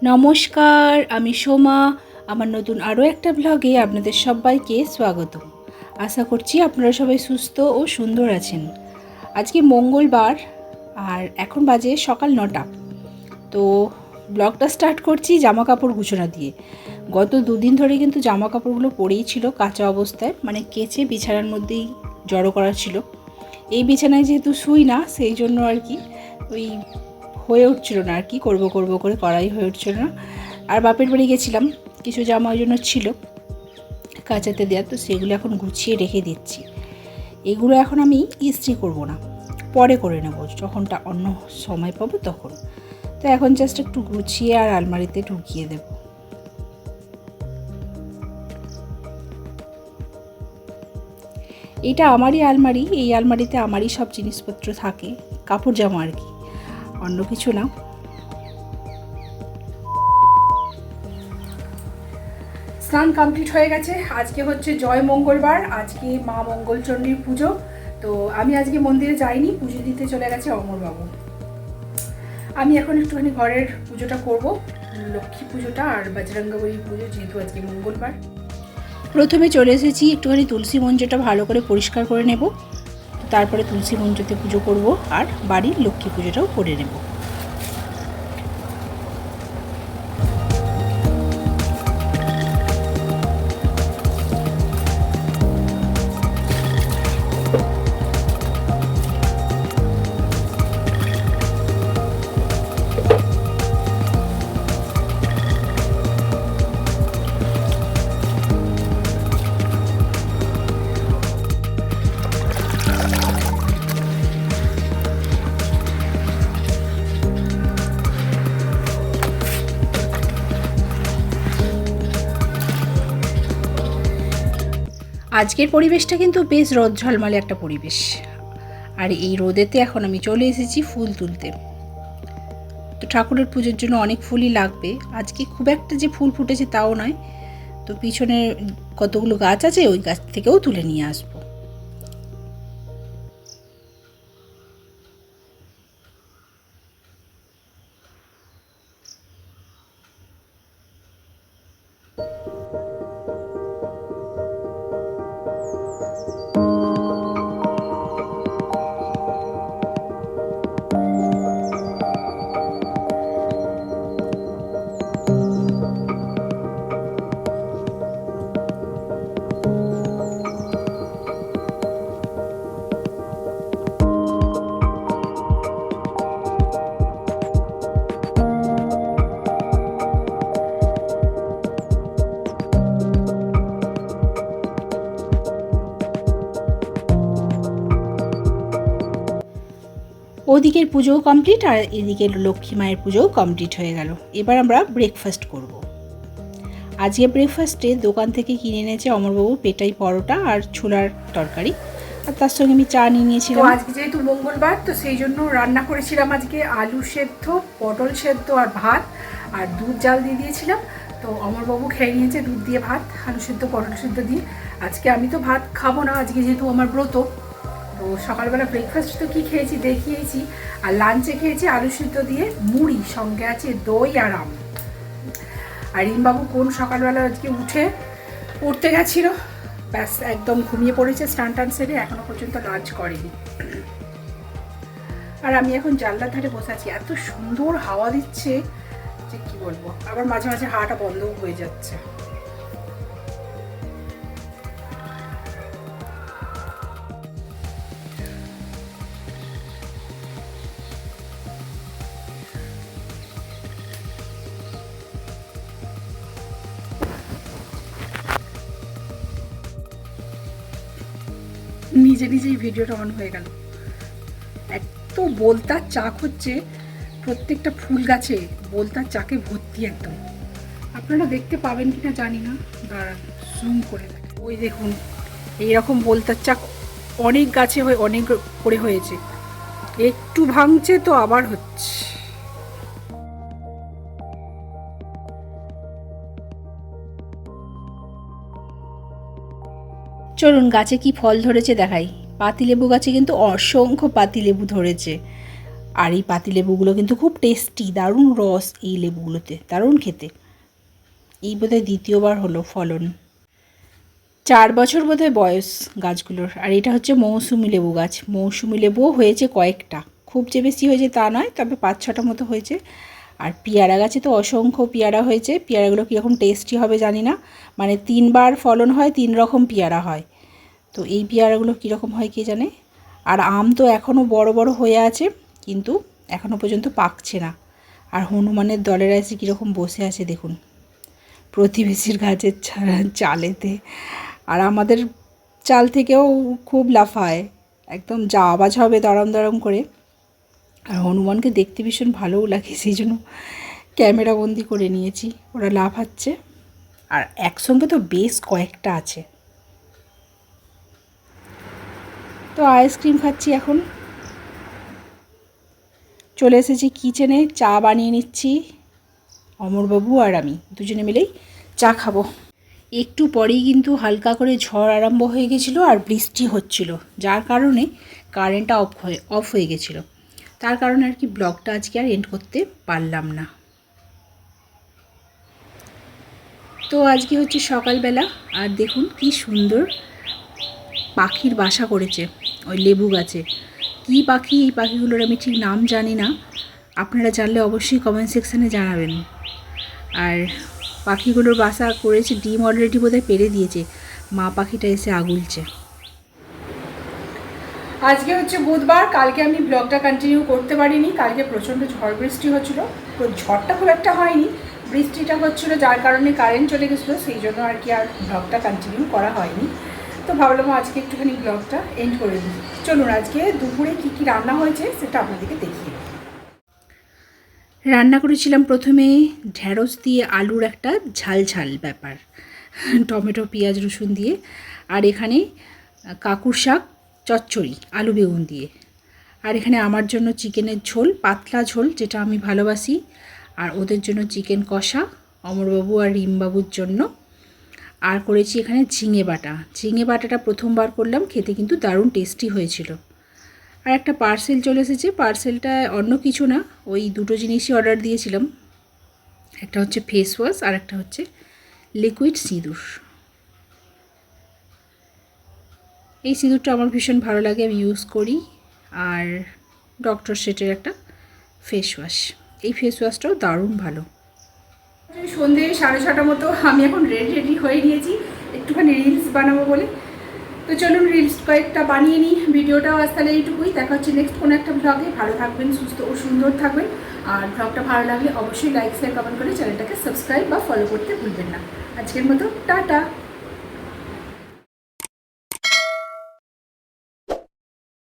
নমস্কার, আমি সোমা। আমার নতুন আরও একটা ব্লগে আপনাদের সবাইকে স্বাগত। আশা করছি আপনারা সবাই সুস্থ ও সুন্দর আছেন। আজকে মঙ্গলবার আর এখন বাজে সকাল 9টা। তো ব্লগটা স্টার্ট করছি জামা কাপড় গুছানো দিয়ে। গত দুদিন ধরে কিন্তু জামা কাপড়গুলো পড়েই ছিল কাঁচা অবস্থায়, মানে কেচে বিছানার মধ্যেই জড়ো করা ছিল। এই বিছানায় যেহেতু শুই না, সেই জন্য আর কি ওই হয়ে উঠছিল না, আর কি করব করে করাই হয়ে উঠছিল না। আর বাপের বাড়ি গেছিলাম, কিছু জামা ওই জন্য ছিল কাচাতে দেওয়া, তো সেগুলো এখন গুছিয়ে রেখে দিচ্ছি। এগুলো এখন আমি ইস্ত্রি করব না, পরে করে নেবো, যখনটা অন্য সময় পাবো তখন। তো এখন জাস্ট একটু গুছিয়ে আর আলমারিতে ঢুকিয়ে দেব। এটা আমারই আলমারি, এই আলমারিতে আমারই সব জিনিসপত্র থাকে, কাপড় জামা আর কি, অন্য কিছু না। স্নান কমপ্লিট হয়ে গেছে। আজকে হচ্ছে জয় মঙ্গলবার, আজকে মা মঙ্গলচণ্ডীর পুজো। তো আমি আজকে মন্দিরে যাইনি, পুজো দিতে চলে গেছে অমরবাবু। আমি এখন একটুখানি ঘরের পুজোটা করব, লক্ষ্মী পুজোটা আর বজরঙ্গবলীর পুজো, যেহেতু আজকে মঙ্গলবার। প্রথমে চলে এসেছি, একটুখানি তুলসী মঞ্চটা ভালো করে পরিষ্কার করে নেব, তারপরে তুলসী মঞ্চতে পুজো করব আর বাড়ির লক্ষ্মী পুজোটাও করে নেব। আজকের পরিবেশটা কিন্তু বেশ রোদ ঝলমলে একটা পরিবেশ, আর এই রোদেতে এখন আমি চলে এসেছি ফুল তুলতে। তো ঠাকুরের পুজোর জন্য অনেক ফুলই লাগবে, আজকে খুব একটা যে ফুল ফুটেছে তাও নয়, তো পিছনে কতগুলো গাছ আছে, ওই গাছ থেকেও তুলে নিয়ে আসবো। ওদিকের পুজোও কমপ্লিট আর এদিকের লক্ষ্মী মায়ের পুজোও কমপ্লিট হয়ে গেল। এবার আমরা ব্রেকফাস্ট করব। আজকে ব্রেকফাস্টে দোকান থেকে কিনে এনেছে অমরবাবু পেটাই পরোটা আর ছোলার তরকারি, আর তার সঙ্গে আমি চা নিয়ে নিয়েছিলাম। আজকে যেহেতু মঙ্গলবার, তো সেই জন্য রান্না করেছিলাম আজকে আলু সেদ্ধ, পটল সেদ্ধ আর ভাত, আর দুধ জাল দিয়ে দিয়েছিলাম। তো অমরবাবু খেয়ে নিয়েছে দুধ দিয়ে ভাত, আলু সেদ্ধ পটল সেদ্ধ দিয়ে। আজকে আমি তো ভাত খাবো না, আজকে যেহেতু আমার ব্রত। তো সকালবেলা ব্রেকফাস্ট তো কী খেয়েছি দেখিয়েছি, আর লাঞ্চে খেয়েছি আলু সিদ্ধ দিয়ে মুড়ি, সঙ্গে আছে দই আর আম। আর রিমবাবু কোন সকালবেলা আজকে উঠে পড়তে গেছিলো, ব্যাস একদম ঘুমিয়ে পড়েছে, স্নান টান সেরে এখনও পর্যন্ত লাঞ্চ করেনি। আর আমি এখন জানলার ধারে বসে আছি, এত সুন্দর হাওয়া দিচ্ছে যে কি বলবো, আবার মাঝে মাঝে হাওয়াটা বন্ধও হয়ে যাচ্ছে। নিজে নিজেই ভিডিওটা অন হয়ে গেল। এত বোলতার চাক হচ্ছে, প্রত্যেকটা ফুল গাছে বোলতার চাকে ভর্তি একদম। আপনারা দেখতে পাবেন কিনা জানি না, দাঁড়ান জুম করে দেখেন। ওই দেখুন, এইরকম বোলতার চাক অনেক গাছে হয়ে অনেক করে হয়েছে, একটু ভাঙছে তো আবার হচ্ছে। চলুন গাছে কি ফল ধরেছে দেখাই। পাতিলেবু গাছে কিন্তু অসংখ্য পাতিলেবু ধরেছে, আর এই পাতিলেবুগুলো কিন্তু খুব টেস্টি, দারুণ রস এই লেবুগুলোতে, দারুণ খেতে। এই বোধহয় দ্বিতীয়বার হলো ফলন, 4 বছর বোধহয় বয়স গাছগুলোর। আর এটা হচ্ছে মৌসুমি লেবু গাছ। মৌসুমি লেবুও হয়েছে কয়েকটা, খুব যে বেশি হয়েছে তা নয়, তবে 5-6টা মতো হয়েছে। আর পেয়ারা গাছে তো অসংখ্য পেয়ারা হয়েছে। পেয়ারাগুলো কীরকম টেস্টি হবে জানি না, মানে 3বার ফলন হয়, 3 রকম পেয়ারা হয়। তো এই পেয়ারাগুলো কীরকম হয় কে জানে। আর আম তো এখনও বড় বড় হয়ে আছে, কিন্তু এখনও পর্যন্ত পাকছে না। আর হনুমানের দলেরা এসে কীরকম বসে আছে দেখুন, প্রতিবেশীর গাছের চালেতে। আর আমাদের চাল থেকেও খুব লাফায়, একদম যা আওয়াজ হবে দরম দরম করে। আর হনুমানকে দেখতে ভীষণ ভালোও লাগে, সেই জন্য ক্যামেরা বন্দি করে নিয়েছি। ওরা লাফাচ্ছে, আর একসঙ্গে তো বেশ কয়েকটা আছে। তো আইসক্রিম খাচ্ছি এখন। চলে এসেছি কিচেনে, চা বানিয়ে নিচ্ছি। অমরবাবু আর আমি দুজনে মিলেই চা খাবো। একটু পরেই কিন্তু হালকা করে ঝড় আরম্ভ হয়ে গেছিলো আর বৃষ্টি হচ্ছিল, যার কারণে কারেন্টটা অফ হয়ে গেছিলো। তার কারণে আর কি ব্লগটা আজকে আর এন্ড করতে পারলাম না। তো আজকে হচ্ছে সকালবেলা, আর দেখুন কি সুন্দর পাখির বাসা করেছে ওই লেবু গাছে। কী পাখি, এই পাখিগুলোর আমি ঠিক নাম জানি না, আপনারা জানলে অবশ্যই কমেন্ট সেকশানে জানাবেন। আর পাখিগুলোর বাসা করেছে, ডিম অলরেডি বোধহয় পেড়ে দিয়েছে, মা পাখিটা এসে আগুলছে। আজকে হচ্ছে বুধবার, কালকে আমি ব্লগটা কন্টিনিউ করতে পারিনি। কালকে প্রচণ্ড ঝড় বৃষ্টি হচ্ছিলো, ঝড়টা খুব একটা হয়নি, বৃষ্টিটা হচ্ছিলো, যার কারণে কারেন্ট চলে গেছিলো, সেই জন্য আর কি আর ব্লগটা কন্টিনিউ করা হয়নি। তো ভাবলাম আজকে একটুখানি ব্লগটা এন্ড করে দিই। চলুন আজকে দুপুরে কী কী রান্না হয়েছে সেটা আপনাদেরকে দেখিয়ে। রান্না করেছিলাম প্রথমে ঢ্যাঁড়স দিয়ে আলুর একটা ঝাল ঝাল ব্যাপার, টমেটো পেঁয়াজ রসুন দিয়ে। আর এখানে কাকুর শাক চচ্চড়ি আলু বেগুন দিয়ে। আর এখানে আমার জন্য চিকেনের ঝোল, পাতলা ঝোল যেটা আমি ভালোবাসি। আর ওদের জন্য চিকেন কষা, অমরবাবু আর রিমবাবুর জন্য। আর করেছি এখানে ঝিঙে বাটা। ঝিঙে বাটাটা প্রথমবার করলাম, খেতে কিন্তু দারুণ টেস্টি হয়েছিল। আর একটা পার্সেল চলে এসেছে, পার্সেলটা অন্য কিছু না, ওই দুটো জিনিসই অর্ডার দিয়েছিলাম। একটা হচ্ছে ফেস ওয়াশ আর একটা হচ্ছে লিকুইড সিঁদুর। এই সিঁদুরটা আমার ভীষণ ভালো লাগে, আমি ইউজ করি। আর ডক্টর সেটের একটা ফেস ওয়াশ, এই ফেস ওয়াশটাও দারুণ ভালো। সন্ধে 6:30 মতো আমি এখন রেডি হয়ে নিয়েছি একটুখানি রিলস বানাবো বলে। তো চলুন রিলস কয়েকটা বানিয়ে নিই। ভিডিওটাও আজ তাহলে এইটুকুই, দেখা হচ্ছে নেক্সট কোনো একটা ব্লগে। ভালো থাকবেন, সুস্থ ও সুন্দর থাকবেন। আর ব্লগটা ভালো লাগলে অবশ্যই লাইক শেয়ার কমেন্ট করে চ্যানেলটাকে সাবস্ক্রাইব বা ফলো করতে ভুলবেন না। আজকের মতো টাটা।